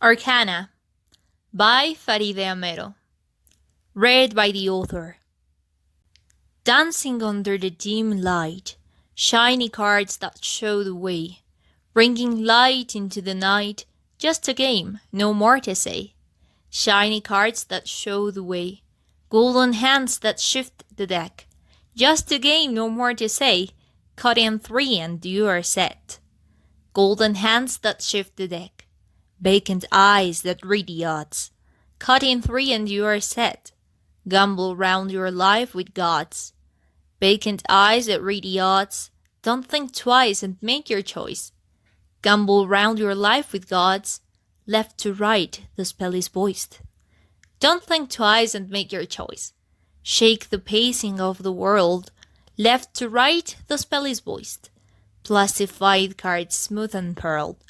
Arcana by Faride Amero. Read by the author. Dancing under the dim light, shiny cards that show the way, bringing light into the night, just a game, no more to say. Shiny cards that show the way, golden hands that shift the deck, just a game, no more to say. Cut in 3 and you are set. Golden hands that shift the deck, vacant eyes that read the odds. Cut in 3 and you are set. Gamble round your life with gods. Vacant eyes that read the odds. Don't think twice and make your choice. Gamble round your life with gods. Left to right, the spell is voiced. Don't think twice and make your choice. Shake the pacing of the world. Left to right, the spell is voiced. Plastified cards smooth and pearled.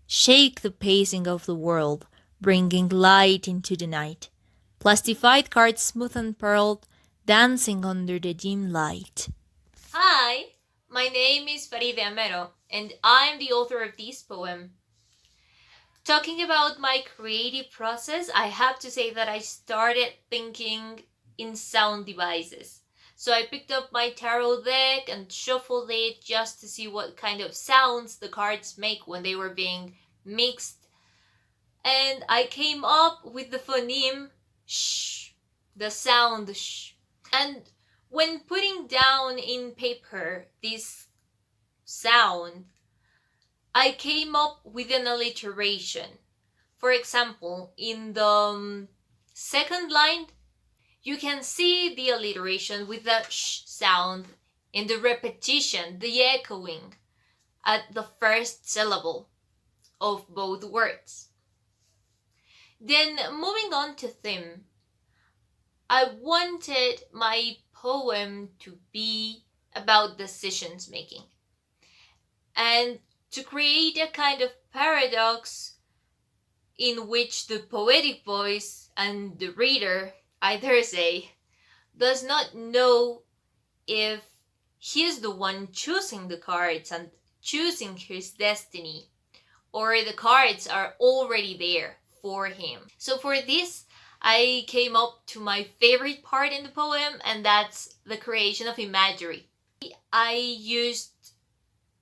Shake the pacing of the world, bringing light into the night. Plastified cards smooth and pearled, dancing under the dim light. Hi, my name is Faride Amero, and I'm the author of this poem. Talking about my creative process, I have to say that I started thinking in sound devices. So I picked up my tarot deck and shuffled it just to see what kind of sounds the cards make when they were being mixed. And I came up with the phoneme sh, the sound sh. And when putting down in paper this sound, I came up with an alliteration. For example, in the second line, you can see the alliteration with the sh sound in the repetition, the echoing at the first syllable of both words. Then moving on to theme, I wanted my poem to be about decisions making and to create a kind of paradox in which the poetic voice and the reader, I dare say, does not know if he's the one choosing the cards and choosing his destiny, or the cards are already there for him. So for this, I came up to my favorite part in the poem, and that's the creation of imagery. I used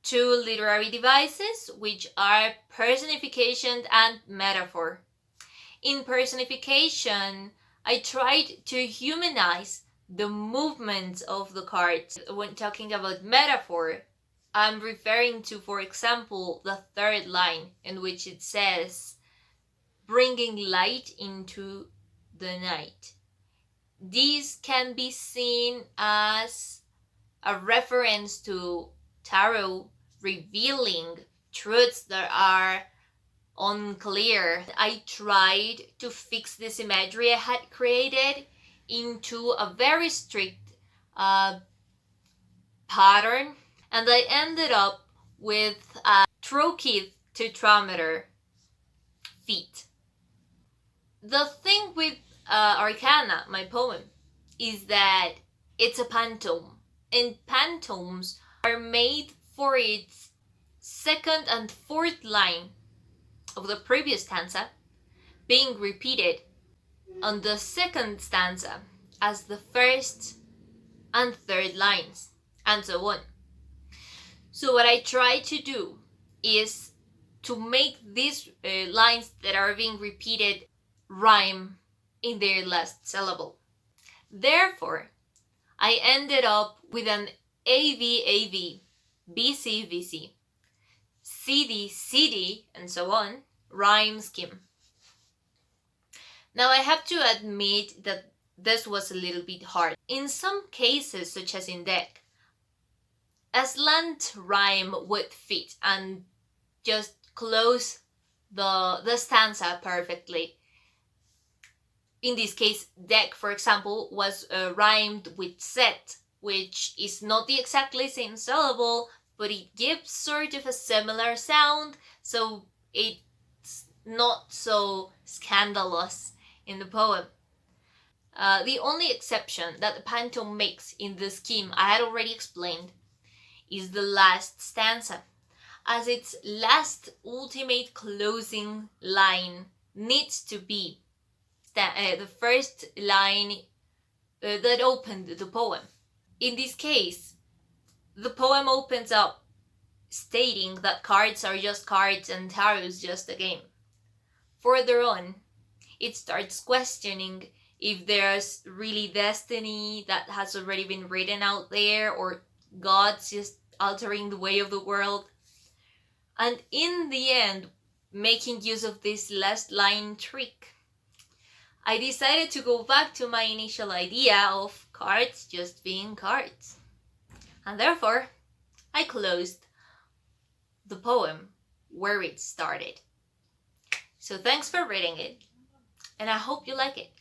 2 literary devices, which are personification and metaphor. In personification, I tried to humanize the movements of the cards. When talking about metaphor, I'm referring to, for example, the 3rd line in which it says, bringing light into the night. These can be seen as a reference to tarot revealing truths that are unclear. I tried to fix this imagery I had created into a very strict pattern, and I ended up with a trochee tetrameter feet. The thing with Arcana, my poem, is that it's a pantome, and pantomes are made for its 2nd and 4th line of the previous stanza being repeated on the 2nd stanza as the 1st and 3rd lines, and so on. So what I try to do is to make these lines that are being repeated rhyme in their last syllable. Therefore, I ended up with an AV, BC, VC, CD, CD, and so on, rhyme scheme. Now I have to admit that this was a little bit hard. In some cases, such as in deck, a slant rhyme would fit and just close the stanza perfectly. In this case, deck, for example, was rhymed with set, which is not the exactly same syllable, but it gives sort of a similar sound, so it's not so scandalous in the poem. The only exception that the pantome makes in the scheme I had already explained is the last stanza, as its last ultimate closing line needs to be the first line that opened the poem. In this case, the poem opens up stating that cards are just cards and tarot is just a game. Further on, it starts questioning if there's really destiny that has already been written out there, or God's just altering the way of the world. And in the end, making use of this last line trick, I decided to go back to my initial idea of cards just being cards. And therefore, I closed the poem where it started. So thanks for reading it, and I hope you like it.